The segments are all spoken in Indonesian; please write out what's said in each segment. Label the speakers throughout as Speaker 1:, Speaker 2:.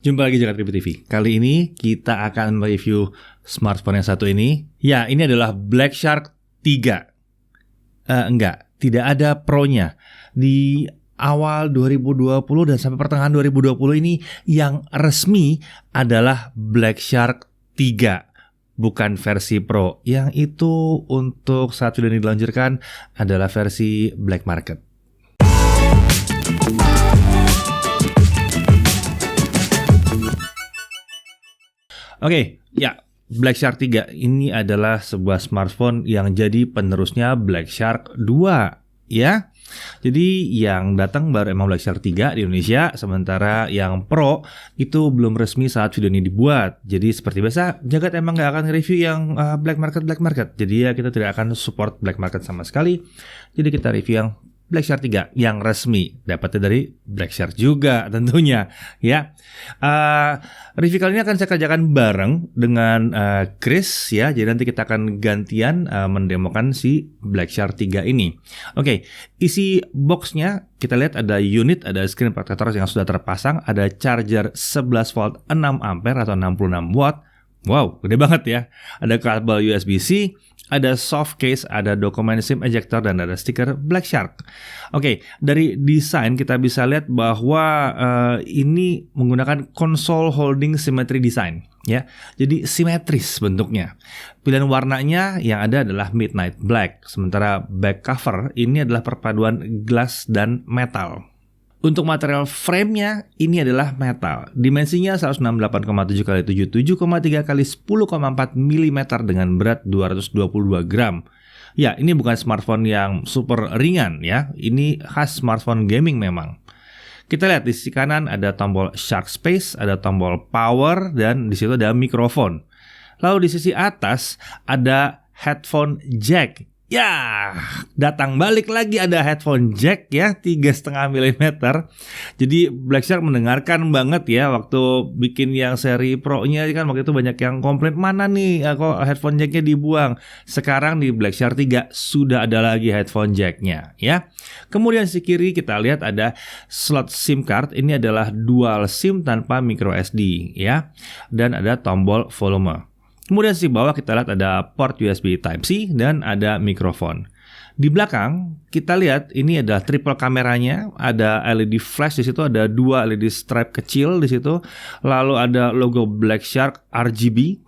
Speaker 1: Jumpa lagi Jagat Review TV. Kali ini kita akan mereview smartphone yang satu ini. Ya, ini adalah Black Shark 3. Tidak ada Pro-nya. Di awal 2020 dan sampai pertengahan 2020 ini yang resmi adalah Black Shark 3. Bukan versi Pro. Yang itu untuk saat video ini diluncurkan adalah versi Black Market. Oke, ya, Black Shark 3 ini adalah sebuah smartphone yang jadi penerusnya Black Shark 2, ya. Jadi yang datang baru emang Black Shark 3 di Indonesia, sementara yang Pro itu belum resmi saat video ini dibuat. Jadi seperti biasa, Jagat emang nggak akan review yang Black Market. Jadi ya kita tidak akan support Black Market sama sekali. Jadi kita review yang Black Shark 3 yang resmi, dapatnya dari Black Shark juga tentunya, ya. Review kali ini akan saya kerjakan bareng dengan Chris, ya. Jadi nanti kita akan gantian mendemokan si Black Shark 3 ini. Oke, isi boxnya kita lihat ada unit, ada screen protector yang sudah terpasang, ada charger 11 volt 6 ampere atau 66 watt. Wow, gede banget ya. Ada kabel USB-C, ada soft case, ada dokumen SIM ejector, dan ada stiker Black Shark. Oke, dari desain kita bisa lihat bahwa ini menggunakan console holding symmetry design, ya. Jadi simetris bentuknya. Pilihan warnanya yang ada adalah midnight black, sementara back cover ini adalah perpaduan glass dan metal. Untuk material frame-nya ini adalah metal. Dimensinya 168,7 x 77,3 x 10,4 mm dengan berat 222 gram. Ya, ini bukan smartphone yang super ringan ya. Ini khas smartphone gaming memang. Kita lihat di sisi kanan ada tombol Shark Space, ada tombol power, dan di situ ada mikrofon. Lalu di sisi atas ada headphone jack. Ya, datang balik lagi ada headphone jack ya, 3,5 mm. Jadi Black Shark mendengarkan banget ya waktu bikin yang seri Pro-nya kan waktu itu banyak yang komplain, mana nih kok headphone jacknya dibuang. Sekarang di Black Shark 3 sudah ada lagi headphone jacknya ya. Kemudian di kiri kita lihat ada slot SIM card, ini adalah dual SIM tanpa micro SD ya. Dan ada tombol volume. Kemudian di bawah kita lihat ada port USB Type-C dan ada mikrofon. Di belakang kita lihat ini ada triple kameranya, ada LED flash di situ, ada 2 LED stripe kecil di situ, lalu ada logo Black Shark RGB.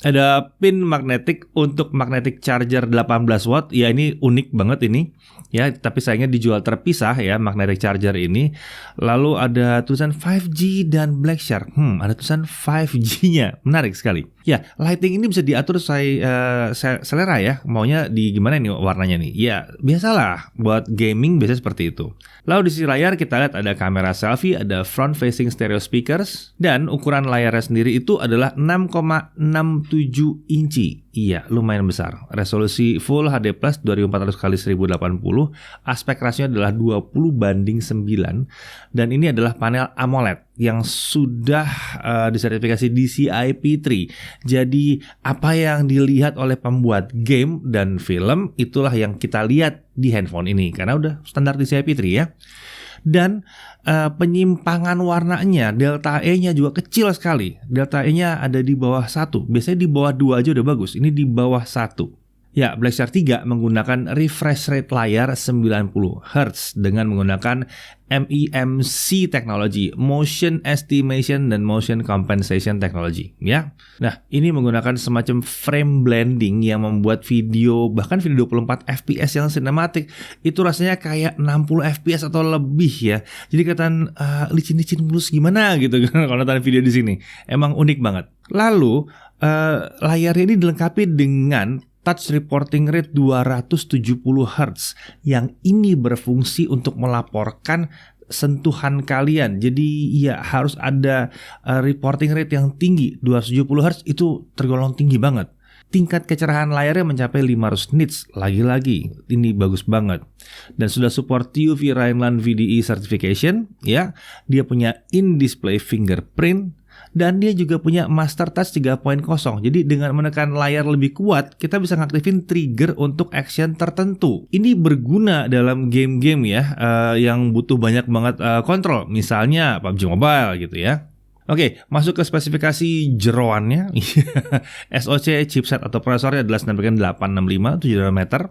Speaker 1: Ada pin magnetik untuk magnetic charger 18 watt. Ya, ini unik banget ini. Ya, tapi sayangnya dijual terpisah ya magnetic charger ini. Lalu ada tulisan 5G dan Black Shark. Ada tulisan 5G-nya. Menarik sekali. Ya, lighting ini bisa diatur selera ya. Maunya di gimana nih warnanya nih? Ya, biasalah buat gaming biasanya seperti itu. Lalu di sisi layar kita lihat ada kamera selfie, ada front facing stereo speakers, dan ukuran layarnya sendiri itu adalah 6,67 inci. Iya, lumayan besar. Resolusi Full HD Plus 2400x1080. Aspek rasionya adalah 20:9. Dan ini adalah panel AMOLED yang sudah disertifikasi DCI P3. Jadi apa yang dilihat oleh pembuat game dan film itulah yang kita lihat di handphone ini. Karena udah standar DCI P3 ya. Dan penyimpangan warnanya, delta E-nya juga kecil sekali. Delta E-nya ada di bawah 1. Biasanya di bawah 2 aja udah bagus. Ini di bawah 1. Ya, Black Shark 3 menggunakan refresh rate layar 90 Hz dengan menggunakan MEMC teknologi, Motion Estimation dan Motion Compensation Technology, ya. Nah, ini menggunakan semacam frame blending yang membuat video, bahkan video 24 fps yang sinematik itu rasanya kayak 60 fps atau lebih ya. Jadi kelihatan licin-licin mulus gimana gitu kalau nonton video di sini. Emang unik banget. Lalu layarnya ini dilengkapi dengan touch reporting rate 270 Hz yang ini berfungsi untuk melaporkan sentuhan kalian. Jadi ya harus ada reporting rate yang tinggi. 270 Hz itu tergolong tinggi banget. Tingkat kecerahan layarnya mencapai 500 nits. Lagi-lagi ini bagus banget. Dan sudah support TÜV Rheinland VDE certification ya. Dia punya in-display fingerprint. Dan dia juga punya Master Touch 3.0. Jadi dengan menekan layar lebih kuat, kita bisa ngaktifin trigger untuk action tertentu. Ini berguna dalam game-game ya, yang butuh banyak banget kontrol. Misalnya PUBG Mobile gitu ya. Oke, masuk ke spesifikasi jeroannya. SoC chipset atau prosesornya adalah Snapdragon 865 7 nanometer,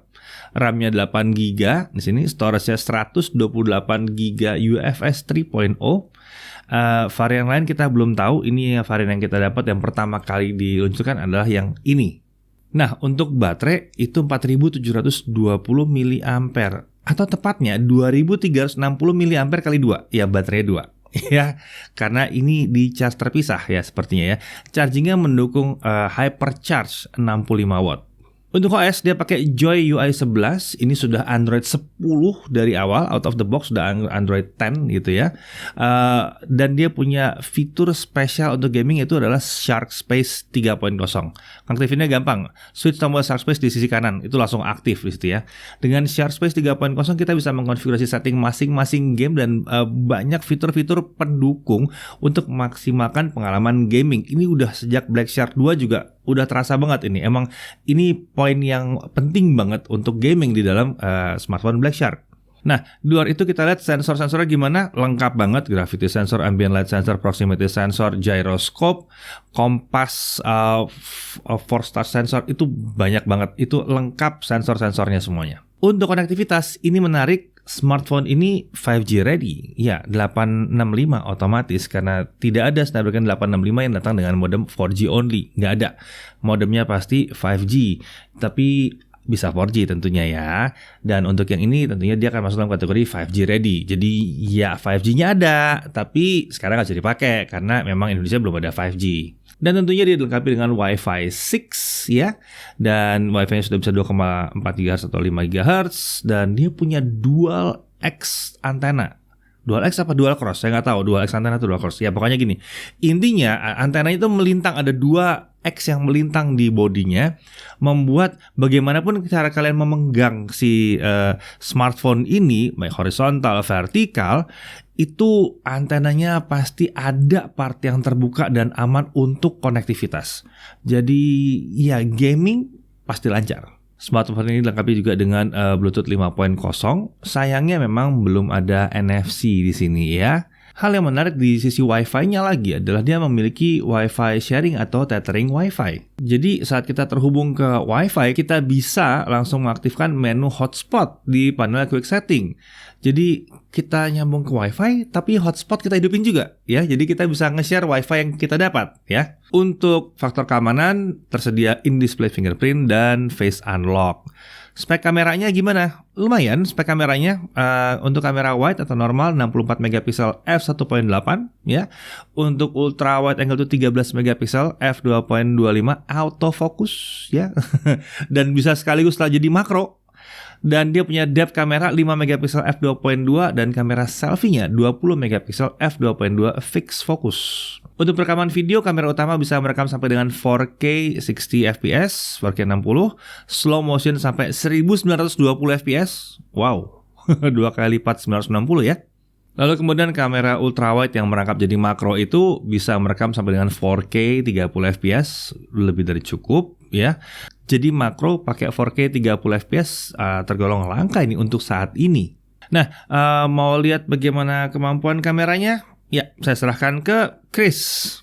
Speaker 1: RAM-nya 8 GB. Di sini storage-nya 128 GB UFS 3.0. Varian lain kita belum tahu. Ini varian yang kita dapat yang pertama kali diluncurkan adalah yang ini. Nah, untuk baterai itu 4720 mAh atau tepatnya 2360 mAh kali 2. Ya, baterai 2. Ya, karena ini di charge terpisah ya sepertinya ya. Chargingnya mendukung hypercharge 65 watt. Untuk OS dia pakai Joy UI 11. Ini sudah Android 10 dari awal, out of the box sudah Android 10 gitu ya. Dan dia punya fitur spesial untuk gaming, itu adalah Shark Space 3.0. Aktifinnya gampang. Switch tombol Shark Space di sisi kanan, itu langsung aktif di situ ya. Dengan Shark Space 3.0 kita bisa mengkonfigurasi setting masing-masing game dan banyak fitur-fitur pendukung untuk memaksimalkan pengalaman gaming. Ini udah sejak Black Shark 2 juga udah terasa banget ini. Emang ini poin yang penting banget untuk gaming di dalam smartphone Black Shark. Nah, di luar itu kita lihat sensor-sensornya gimana, lengkap banget. Gravity sensor, ambient light sensor, proximity sensor, gyroscope, kompas, force touch sensor, itu banyak banget. Itu lengkap sensor-sensornya semuanya. Untuk konektivitas, ini menarik. Smartphone ini 5G ready. Ya, 865 otomatis karena tidak ada Snapdragon 865 yang datang dengan modem 4G only. Nggak ada. Modemnya pasti 5G. Tapi bisa 4G tentunya ya. Dan untuk yang ini tentunya dia akan masuk dalam kategori 5G ready. Jadi ya 5G-nya ada, tapi sekarang nggak bisa dipakai karena memang Indonesia belum ada 5G. Dan tentunya dia dilengkapi dengan Wi-Fi 6 ya. Dan Wi-Fi-nya sudah bisa 2,4 GHz atau 5 GHz. Dan dia punya dual X antena. Dual X apa dual cross? Saya nggak tahu. Dual X antena atau dual cross. Ya pokoknya gini. Intinya antena itu melintang, ada dua X yang melintang di bodinya, membuat bagaimanapun cara kalian memegang si smartphone ini, baik horizontal, vertikal, itu antenanya pasti ada part yang terbuka dan aman untuk konektivitas. Jadi ya gaming pasti lancar. Smartphone ini dilengkapi juga dengan Bluetooth 5.0. Sayangnya memang belum ada NFC di sini ya. Hal yang menarik di sisi Wi-Fi-nya lagi adalah dia memiliki Wi-Fi sharing atau tethering Wi-Fi. Jadi saat kita terhubung ke Wi-Fi, kita bisa langsung mengaktifkan menu hotspot di panel quick setting. Jadi kita nyambung ke Wi-Fi, tapi hotspot kita hidupin juga ya. Jadi kita bisa nge-share Wi-Fi yang kita dapat ya. Untuk faktor keamanan tersedia in-display fingerprint dan face unlock. Spek kameranya gimana? Lumayan spek kameranya. Untuk kamera wide atau normal 64 megapiksel f1.8 ya. Untuk ultra wide angle itu 13 megapiksel f2.25 autofocus ya. Dan bisa sekaligus setelah jadi makro. Dan dia punya depth kamera 5 megapiksel f2.2 dan kamera selfie-nya 20 megapiksel f2.2 fixed focus. Untuk perekaman video, kamera utama bisa merekam sampai dengan 4K 60 fps, 4K 60, slow motion sampai 1920 fps. Wow, 2 kali lipat 960 ya. Lalu kemudian kamera ultrawide yang merangkap jadi makro itu bisa merekam sampai dengan 4K 30 fps, lebih dari cukup ya. Jadi makro pakai 4K 30 fps tergolong langka ini untuk saat ini. Nah, mau lihat bagaimana kemampuan kameranya? Ya, saya serahkan ke Chris.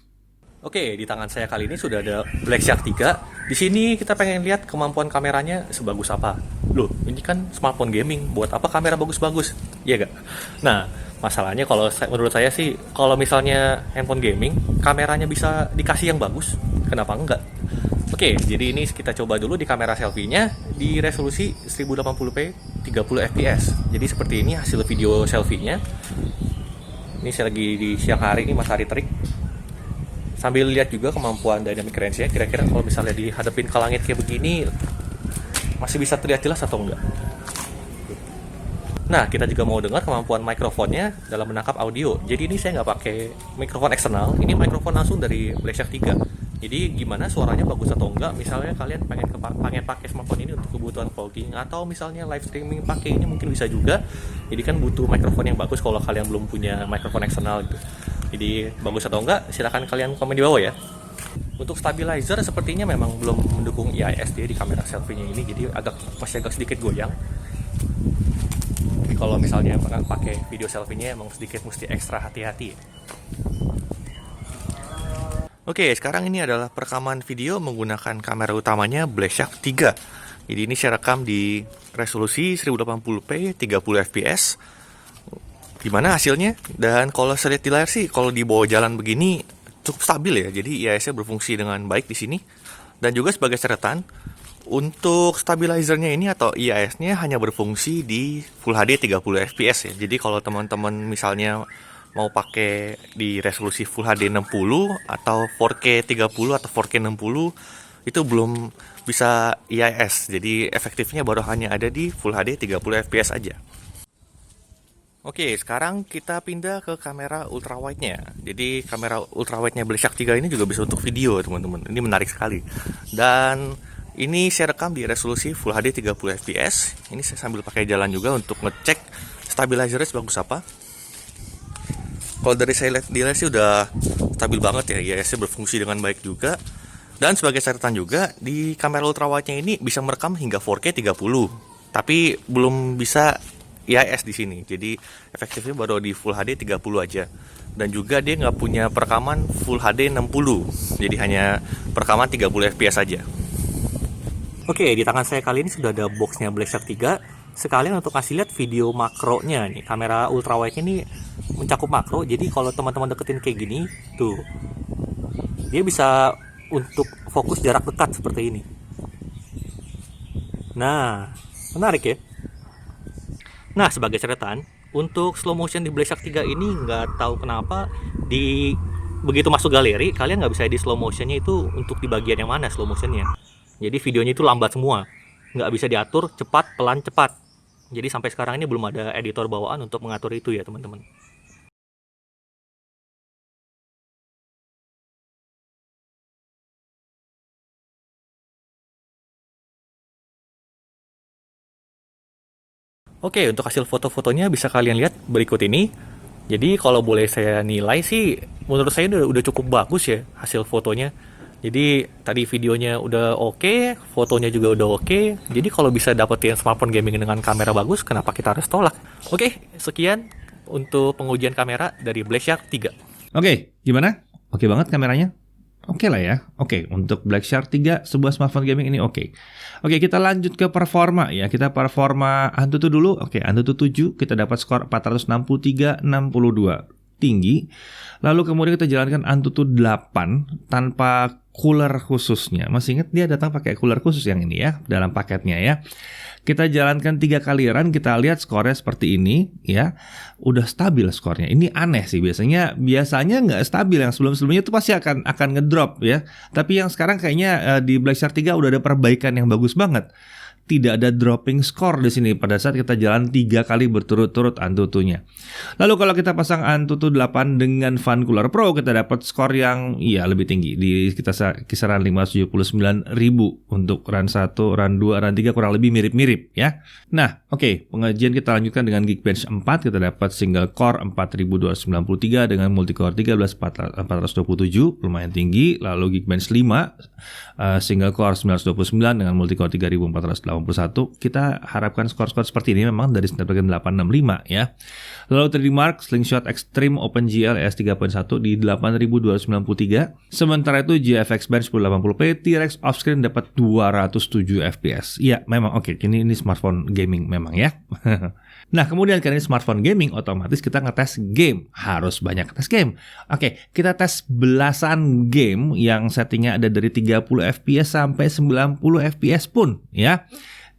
Speaker 2: Oke, di tangan saya kali ini sudah ada Black Shark 3. Di sini kita pengen lihat kemampuan kameranya sebagus apa. Loh, ini kan smartphone gaming, buat apa kamera bagus-bagus? Iya gak? Nah, masalahnya menurut saya sih, kalau misalnya handphone gaming, kameranya bisa dikasih yang bagus, kenapa enggak? Oke, jadi ini kita coba dulu di kamera selfie-nya di resolusi 1080p 30 fps. Jadi seperti ini hasil video selfie-nya. Ini saya lagi di siang hari, ini matahari terik. Sambil lihat juga kemampuan dynamic range-nya, kira-kira kalau misalnya dihadapin ke langit kayak begini masih bisa terlihat jelas atau enggak. Nah, kita juga mau dengar kemampuan mikrofonnya dalam menangkap audio. Jadi ini saya nggak pakai mikrofon eksternal, ini mikrofon langsung dari Black Shark 3. Jadi gimana suaranya bagus atau enggak? Misalnya kalian pengen pakai smartphone ini untuk kebutuhan vlogging atau misalnya live streaming pakai ini mungkin bisa juga. Jadi kan butuh mikrofon yang bagus kalau kalian belum punya mikrofon eksternal gitu. Jadi bagus atau enggak silahkan kalian komen di bawah ya. Untuk stabilizer sepertinya memang belum mendukung IIS dia di kamera selfie-nya ini, jadi masih agak sedikit goyang. Jadi kalau misalnya pakai video selfie-nya emang sedikit mesti ekstra hati-hati ya. Oke, sekarang ini adalah perekaman video menggunakan kamera utamanya Blackshark 3. Jadi ini saya rekam di resolusi 1080p 30 fps. Gimana hasilnya? Dan kalau saya lihat di layar sih, kalau di bawah jalan begini cukup stabil ya. Jadi IIS-nya berfungsi dengan baik di sini. Dan juga sebagai catatan, untuk stabilizernya ini atau IIS-nya hanya berfungsi di Full HD 30 fps ya. Jadi kalau teman-teman misalnya mau pakai di resolusi Full HD 60 atau 4K 30 atau 4K 60 itu belum bisa IIS. Jadi efektifnya baru hanya ada di Full HD 30 fps aja. Oke, sekarang kita pindah ke kamera ultrawide-nya. Jadi kamera ultrawide-nya Blackshark 3 ini juga bisa untuk video, teman-teman. Ini menarik sekali. Dan ini saya rekam di resolusi Full HD 30 fps. Ini saya sambil pakai jalan juga untuk ngecek stabilizernya sebagus apa. Kalau dari saya lihat di layar sih udah stabil banget ya. IIS-nya berfungsi dengan baik juga. Dan sebagai catatan juga, di kamera ultrawide-nya ini bisa merekam hingga 4K 30. Tapi belum bisa IIS di sini. Jadi efektifnya baru di Full HD 30 aja. Dan juga dia nggak punya perekaman Full HD 60. Jadi hanya perekaman 30 fps saja. Oke, di tangan saya kali ini sudah ada boxnya Blackshark 3. Sekalian untuk kasih lihat video makronya nih. Kamera ultrawide ini mencakup makro. Jadi kalau teman-teman deketin kayak gini, tuh. Dia bisa untuk fokus jarak dekat seperti ini. Nah, menarik ya. Nah, sebagai catatan, untuk slow motion di Blackshark 3 ini nggak tahu kenapa begitu masuk galeri, kalian nggak bisa di slow motionnya itu untuk di bagian yang mana slow motionnya. Jadi videonya itu lambat semua, nggak bisa diatur cepat, pelan, cepat. Jadi sampai sekarang ini belum ada editor bawaan untuk mengatur itu ya teman-teman. Oke, untuk hasil foto-fotonya bisa kalian lihat berikut ini. Jadi kalau boleh saya nilai sih, menurut saya udah cukup bagus ya hasil fotonya. Jadi tadi videonya udah oke, fotonya juga udah oke. Jadi kalau bisa dapetin smartphone gaming dengan kamera bagus, kenapa kita harus tolak? Oke, sekian untuk pengujian kamera dari Blackshark 3.
Speaker 1: Oke, gimana? Oke banget kameranya? Oke lah ya. Oke, untuk Blackshark 3 sebuah smartphone gaming ini oke. Oke, kita lanjut ke performa ya. Kita performa Antutu dulu. Oke, Antutu 7 kita dapat skor 463,62. Tinggi. Lalu kemudian kita jalankan Antutu 8 tanpa cooler khususnya. Masih ingat dia datang pakai cooler khusus yang ini ya, dalam paketnya ya. Kita jalankan 3 kali run, kita lihat skornya seperti ini ya. Udah stabil skornya. Ini aneh sih, biasanya nggak stabil. Yang sebelum-sebelumnya itu pasti akan ngedrop ya. Tapi yang sekarang kayaknya di Blackshark 3 udah ada perbaikan yang bagus banget. Tidak ada dropping score di sini pada saat kita jalan 3 kali berturut-turut Antutunya. Lalu kalau kita pasang Antutu 8 dengan Funcooler Pro, kita dapat skor yang lebih tinggi di kisaran 579.000 untuk run 1, run 2, run 3 kurang lebih mirip-mirip ya. Nah, oke, pengajian kita lanjutkan dengan Geekbench 4, kita dapat single core 4293 dengan multicore 13427, lumayan tinggi. Lalu Geekbench 5 single core 929 dengan multicore 3481. Kita harapkan skor-skor seperti ini memang dari Snapdragon 865 ya. Lalu 3D Mark Slingshot Extreme OpenGL ES 3.1 di 8293. Sementara itu GFX Bench 1080p T-Rex offscreen dapat 207 fps. Ya, memang oke. Ini smartphone gaming memang ya. Nah, kemudian karena ini smartphone gaming, otomatis kita ngetes game. Harus banyak tes game. Oke, kita tes belasan game yang settingnya ada dari 30 fps sampai 90 fps pun ya.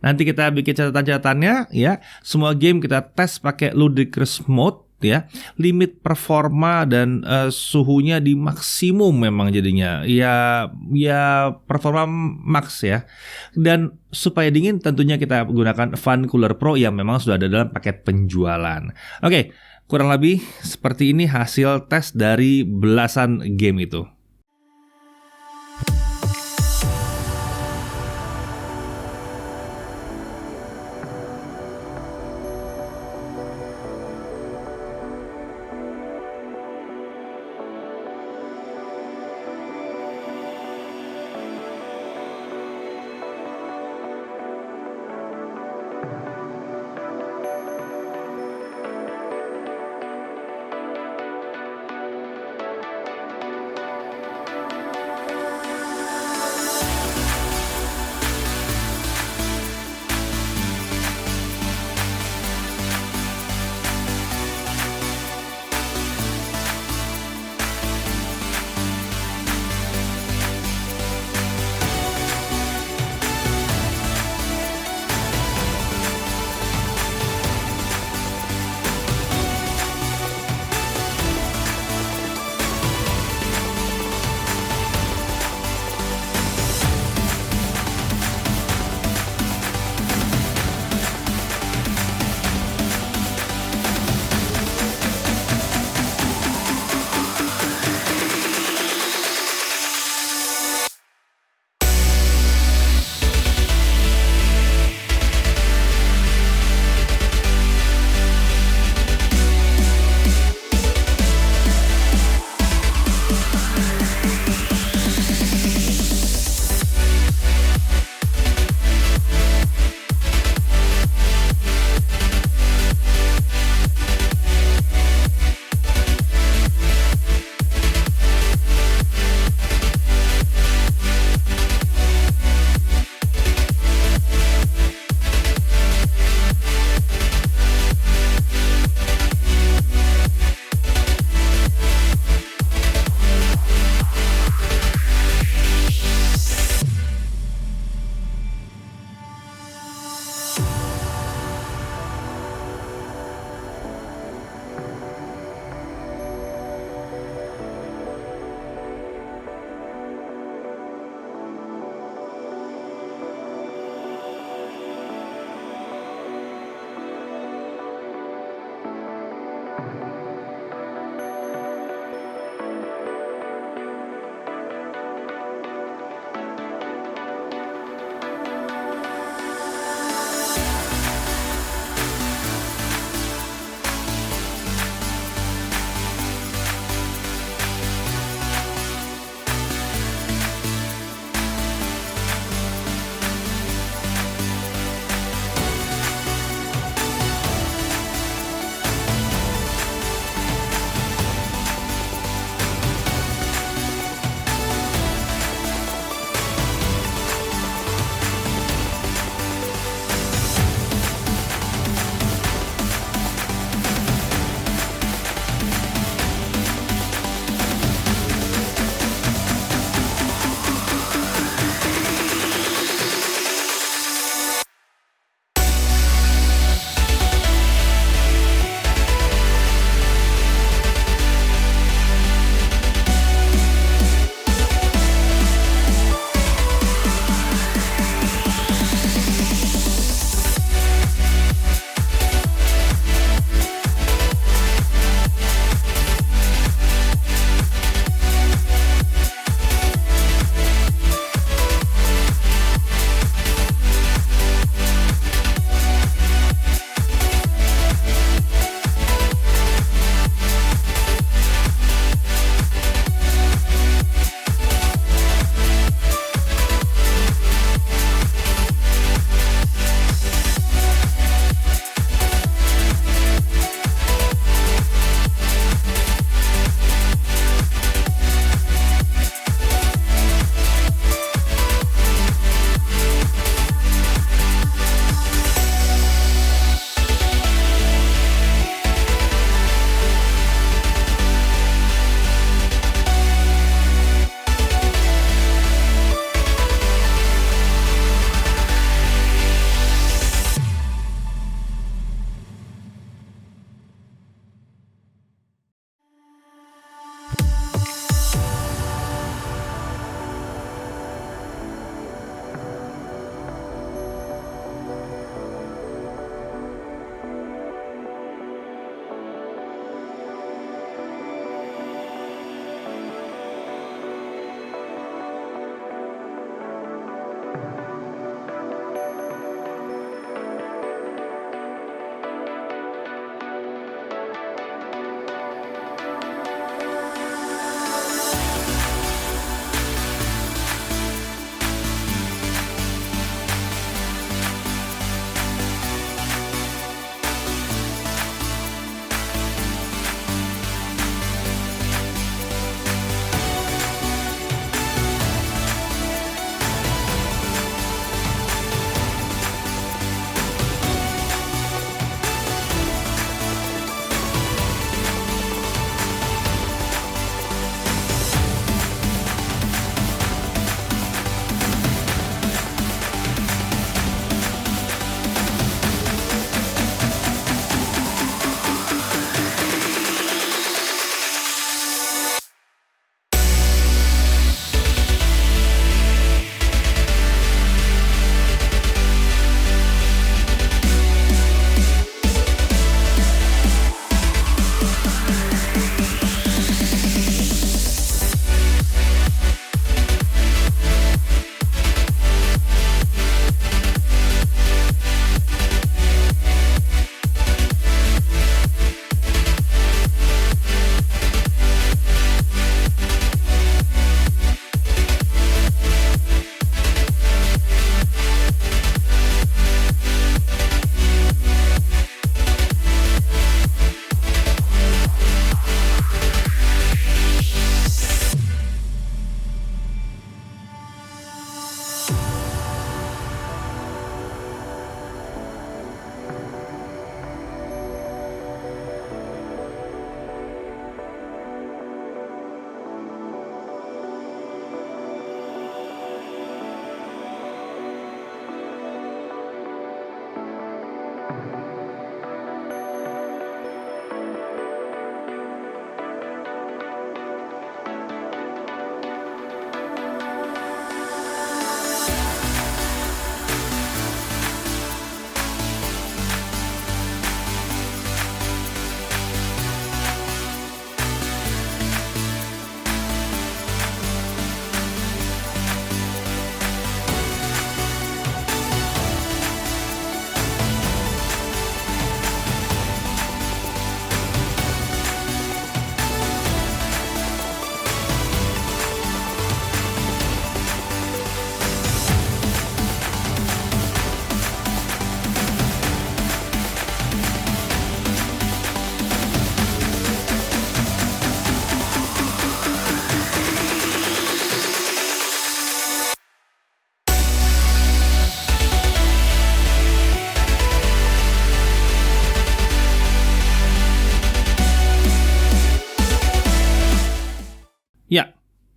Speaker 1: Nanti kita bikin catatan-catatannya ya. Semua game kita tes pakai ludicrous mode ya. Limit performa dan suhunya di maksimum memang jadinya. Ya performa max ya. Dan supaya dingin tentunya kita gunakan Funcooler Pro yang memang sudah ada dalam paket penjualan. Oke, kurang lebih seperti ini hasil tes dari belasan game itu.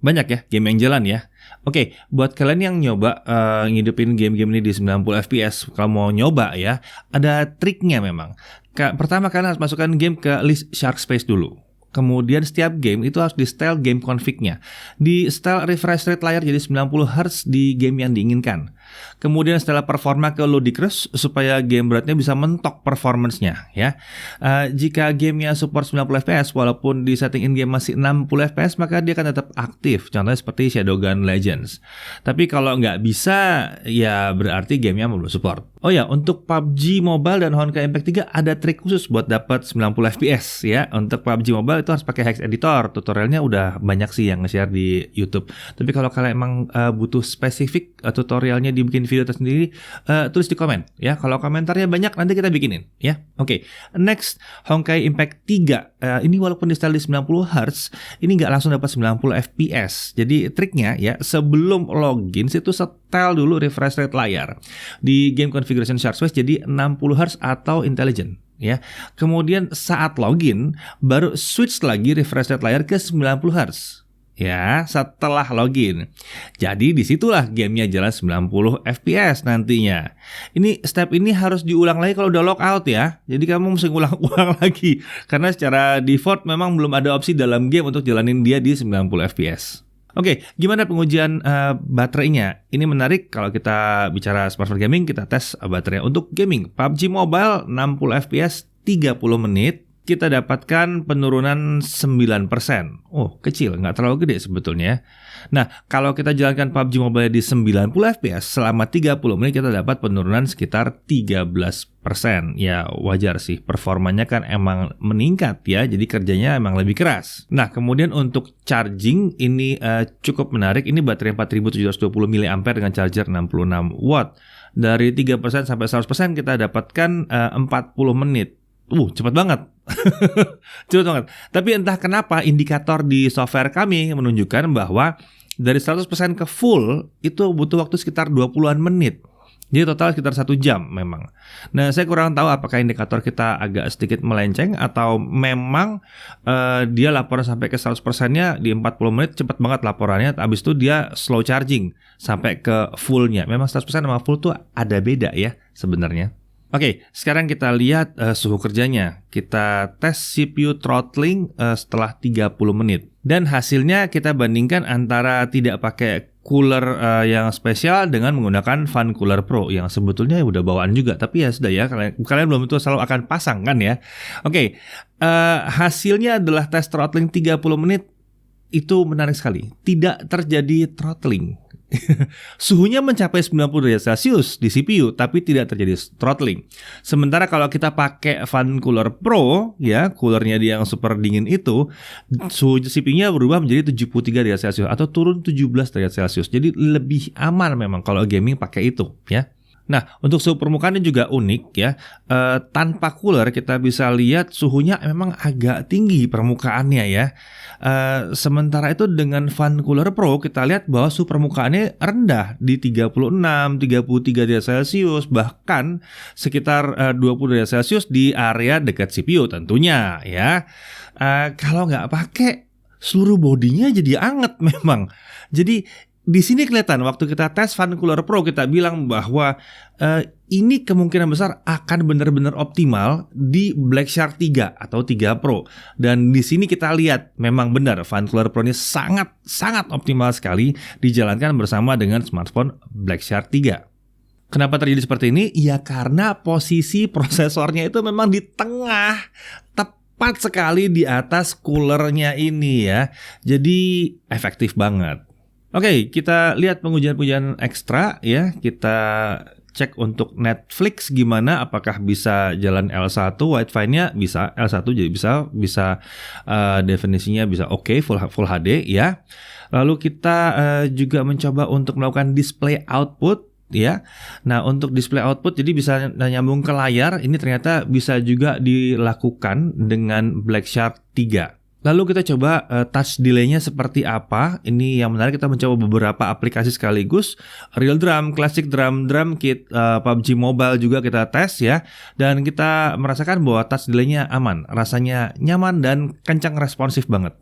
Speaker 1: Banyak ya game yang jalan ya. Oke, buat kalian yang nyoba ngidupin game-game ini di 90 fps, kalau mau nyoba ya, ada triknya memang. Pertama kalian harus masukkan game ke list Shark Space dulu. Kemudian setiap game itu harus di setel game config-nya. Di setel refresh rate layar jadi 90 Hz di game yang diinginkan. Kemudian setelah performa ke ludicrous supaya game beratnya bisa mentok performance-nya ya. Jika gamenya support 90 fps walaupun di setting in game masih 60 fps, maka dia akan tetap aktif. Contohnya seperti Shadowgun Legends. Tapi kalau nggak bisa, ya berarti gamenya belum support. Oh ya, untuk PUBG Mobile dan Honkai Impact 3 ada trik khusus buat dapat 90 fps ya. Untuk PUBG Mobile itu harus pakai Hex Editor. Tutorialnya udah banyak sih yang nge-share di YouTube. Tapi kalau kalian emang butuh spesifik tutorialnya dibikin video tersendiri, tulis di komen ya. Kalau komentarnya banyak nanti kita bikinin ya. Oke. Next, Honkai Impact 3. Ini walaupun di setel di 90 Hz, ini nggak langsung dapat 90 fps. Jadi triknya ya, sebelum login situ setel dulu refresh rate layar. Di game configuration Shark Space jadi 60 Hz atau intelligent ya. Kemudian saat login baru switch lagi refresh rate layar ke 90 Hz. Ya, setelah login. Jadi disitulah gamenya jalan 90 fps nantinya. Step ini harus diulang lagi kalau udah logout ya. Jadi kamu mesti ulang lagi. Karena secara default memang belum ada opsi dalam game untuk jalanin dia di 90 fps. Oke, gimana pengujian baterainya? Ini menarik kalau kita bicara smartphone gaming, kita tes baterainya. Untuk gaming, PUBG Mobile 60 fps 30 menit. Kita dapatkan penurunan 9%. Oh, kecil, nggak terlalu gede sebetulnya. Nah, kalau kita jalankan PUBG Mobile di 90 fps selama 30 menit kita dapat penurunan sekitar 13%. Ya, wajar sih, performanya kan emang meningkat ya, jadi kerjanya emang lebih keras. Nah, kemudian untuk charging ini cukup menarik. Ini baterai 4720 mAh dengan charger 66 watt. Dari 3% sampai 100% kita dapatkan 40 menit. Cepat banget. Cepat banget. Tapi entah kenapa indikator di software kami menunjukkan bahwa dari 100% ke full itu butuh waktu sekitar 20-an menit. Jadi total sekitar 1 jam memang. Nah, saya kurang tahu apakah indikator kita agak sedikit melenceng atau memang dia laporan sampai ke 100%-nya di 40 menit cepat banget laporannya. Habis itu dia slow charging sampai ke full-nya. Memang 100% sama full tuh ada beda ya sebenarnya. Oke, sekarang kita lihat suhu kerjanya. Kita tes CPU throttling setelah 30 menit. Dan hasilnya kita bandingkan antara tidak pakai cooler yang spesial dengan menggunakan Fan Cooler Pro yang sebetulnya udah bawaan juga. Tapi ya sudah ya, kalian belum tentu selalu akan pasang kan ya. Oke, hasilnya adalah tes throttling 30 menit. Itu menarik sekali. Tidak terjadi throttling. Suhunya mencapai 90 derajat Celcius di CPU, tapi tidak terjadi throttling. Sementara kalau kita pakai Fan Cooler Pro, ya, coolernya dia yang super dingin itu, suhu CPU-nya berubah menjadi 73 derajat Celcius atau turun 17 derajat Celcius. Jadi lebih aman memang kalau gaming pakai itu, ya. Nah, untuk suhu permukaannya juga unik ya. Tanpa cooler kita bisa lihat suhunya memang agak tinggi permukaannya ya. Sementara itu dengan Fan Cooler Pro kita lihat bahwa suhu permukaannya rendah di 36, 33 derajat Celcius, bahkan sekitar 20 derajat Celcius di area dekat CPU tentunya ya. Kalau nggak pakai, seluruh bodinya jadi anget memang. Jadi di sini kelihatan waktu kita tes Fan Cooler Pro kita bilang bahwa ini kemungkinan besar akan benar-benar optimal di Black Shark 3 atau 3 Pro. Dan di sini kita lihat memang benar Fan Cooler Pro ini sangat optimal sekali dijalankan bersama dengan smartphone Black Shark 3. Kenapa terjadi seperti ini? Ya karena posisi prosesornya itu memang di tengah, tepat sekali di atas coolernya ini ya. Jadi efektif banget. Oke, kita lihat pengujian-pengujian ekstra ya. Kita cek untuk Netflix gimana, apakah bisa jalan L1 Wi-Fi-nya bisa L1 jadi bisa definisinya bisa oke, full HD ya. Lalu kita juga mencoba untuk melakukan display output ya. Nah, untuk display output jadi bisa nyambung ke layar. Ini ternyata bisa juga dilakukan dengan Black Shark 3. Lalu kita coba touch delay-nya seperti apa. Ini yang menarik, kita mencoba beberapa aplikasi sekaligus. Real Drum, Classic Drum, Drum Kit, PUBG Mobile juga kita tes ya. Dan kita merasakan bahwa touch delay-nya aman, rasanya nyaman dan kencang, responsif banget.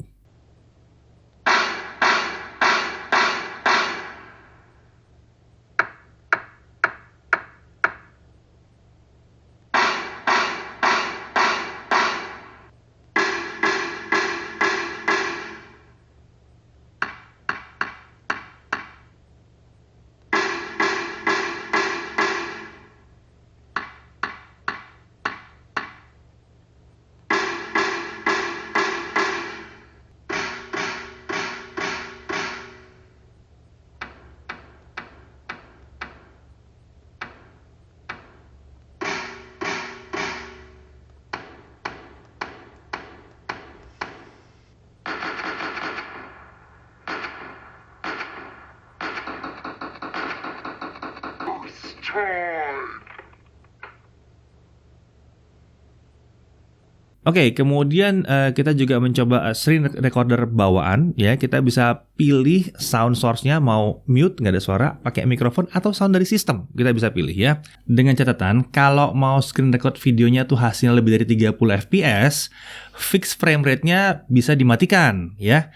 Speaker 1: Oke, kemudian kita juga mencoba screen recorder bawaan ya. Kita bisa pilih sound source-nya mau mute, nggak ada suara, pakai mikrofon atau sound dari sistem. Kita bisa pilih ya. Dengan catatan kalau mau screen record videonya tuh hasilnya lebih dari 30 fps, fixed frame rate-nya bisa dimatikan ya.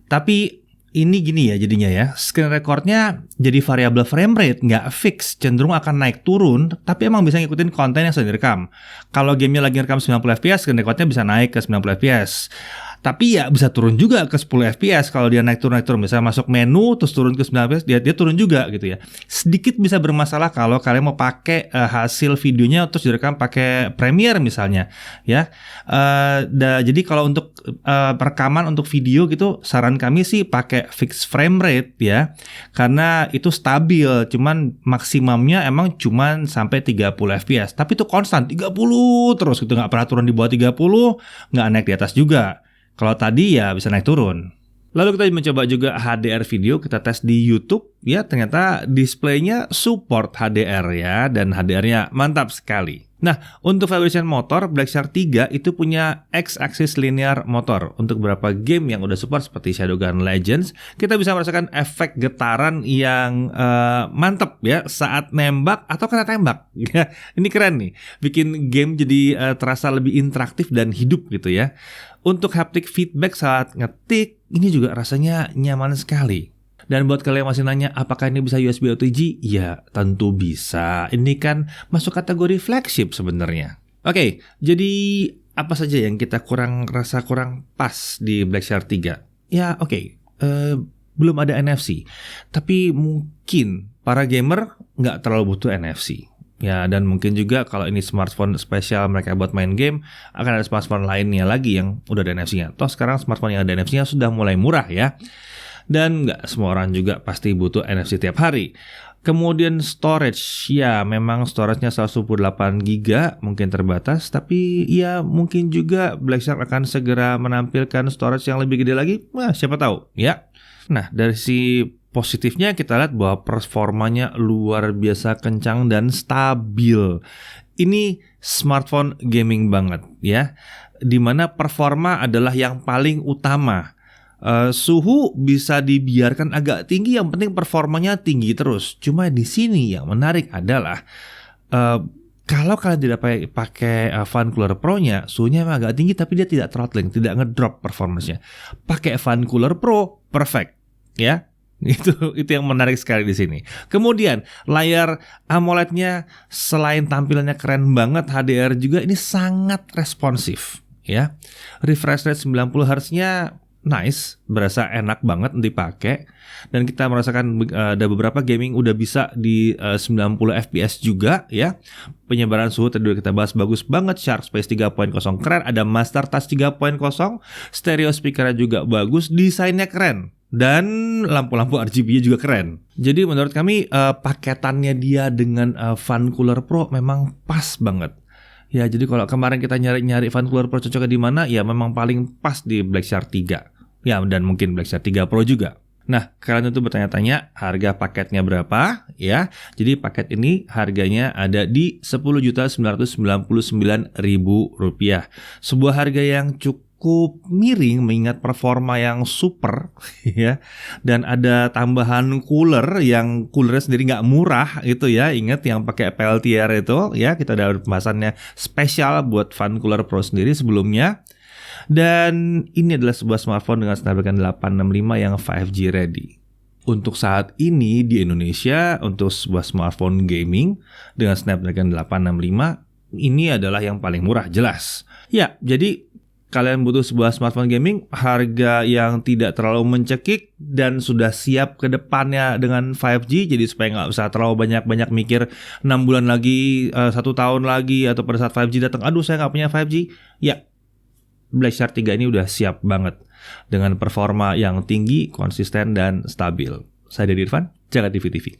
Speaker 1: Tapi ini gini ya jadinya ya, screen recordnya jadi variabel frame rate, nggak fix, cenderung akan naik turun, tapi emang bisa ngikutin konten yang sudah direkam. Kalau gamenya lagi rekam 90 fps, screen recordnya bisa naik ke 90 fps. Tapi ya bisa turun juga ke 10 fps kalau dia naik turun. Misalnya masuk menu terus turun ke 9 fps, dia turun juga gitu ya. Sedikit bisa bermasalah kalau kalian mau pakai hasil videonya terus direkam pakai Premiere misalnya ya. Jadi kalau untuk rekaman untuk video gitu, saran kami sih pakai fixed frame rate ya. Karena itu stabil, cuman maksimumnya emang cuman sampai 30 fps. Tapi itu konstan 30 terus gitu, nggak pernah turun di bawah 30, nggak naik di atas juga. Kalau tadi ya bisa naik turun. Lalu kita mencoba juga HDR video, kita tes di YouTube ya, ternyata displaynya support HDR ya, dan HDR-nya mantap sekali. Nah, untuk vibration motor, Black Shark 3 itu punya X-axis linear motor. Untuk beberapa game yang udah support seperti Shadowgun Legends, kita bisa merasakan efek getaran yang mantep ya saat nembak atau kena tembak. Ini keren nih, bikin game jadi terasa lebih interaktif dan hidup gitu ya. Untuk haptic feedback saat ngetik, ini juga rasanya nyaman sekali. Dan buat kalian yang masih nanya apakah ini bisa USB OTG? Ya tentu bisa. Ini kan masuk kategori flagship sebenarnya. Oke, jadi apa saja yang kita rasa kurang pas di Black Shark 3? Ya oke, belum ada NFC. Tapi mungkin para gamer nggak terlalu butuh NFC. Ya, dan mungkin juga kalau ini smartphone spesial mereka buat main game, akan ada smartphone lainnya lagi yang udah ada NFC-nya. Toh sekarang smartphone yang ada NFC-nya sudah mulai murah ya. Dan nggak semua orang juga pasti butuh NFC tiap hari. Kemudian storage, ya memang storage-nya 128 GB, mungkin terbatas. Tapi ya mungkin juga Black Shark akan segera menampilkan storage yang lebih gede lagi. Nah, siapa tahu ya. Nah, dari si positifnya kita lihat bahwa performanya luar biasa kencang dan stabil. Ini smartphone gaming banget ya, dimana performa adalah yang paling utama. Suhu bisa dibiarkan agak tinggi, yang penting performanya tinggi terus. Cuma di sini yang menarik adalah kalau kalian tidak pakai Fan Cooler Pro-nya, suhunya memang agak tinggi tapi dia tidak throttling, tidak ngedrop performance-nya. Pakai Fan Cooler Pro, perfect ya. Itu yang menarik sekali di sini. Kemudian layar AMOLED-nya selain tampilannya keren banget, HDR juga ini sangat responsif ya. Refresh rate 90 Hz-nya nice, berasa enak banget dipakai. Dan kita merasakan ada beberapa gaming udah bisa di 90 fps juga ya. Penyebaran suhu tadi kita bahas bagus banget. Sharp Space 3.0 keren, ada Master Touch 3.0, stereo speaker-nya juga bagus, desainnya keren. Dan lampu-lampu RGB juga keren. Jadi menurut kami paketannya dia dengan Fan Cooler Pro memang pas banget. Ya, jadi kalau kemarin kita nyari Fan Cooler Pro cocoknya di mana, ya memang paling pas di Black Shark 3. Ya, dan mungkin Black Shark 3 Pro juga. Nah, kalian tentu bertanya-tanya harga paketnya berapa ya. Jadi paket ini harganya ada di Rp10.999.000. Sebuah harga yang cukup miring mengingat performa yang super ya. Dan ada tambahan cooler yang coolernya sendiri nggak murah itu ya. Ingat yang pakai Peltier itu ya, kita ada pembahasannya spesial buat Fan Cooler Pro sendiri sebelumnya. Dan ini adalah sebuah smartphone dengan Snapdragon 865 yang 5G ready. Untuk saat ini di Indonesia, untuk sebuah smartphone gaming dengan Snapdragon 865, ini adalah yang paling murah jelas. Ya, jadi kalian butuh sebuah smartphone gaming harga yang tidak terlalu mencekik dan sudah siap ke depannya dengan 5G, jadi supaya nggak usah terlalu banyak mikir 6 bulan lagi, 1 tahun lagi, atau pada saat 5G datang, aduh saya nggak punya 5G. Ya, Black Shark 3 ini udah siap banget dengan performa yang tinggi, konsisten, dan stabil. Saya Dedi Irfan, Jagat TV TV.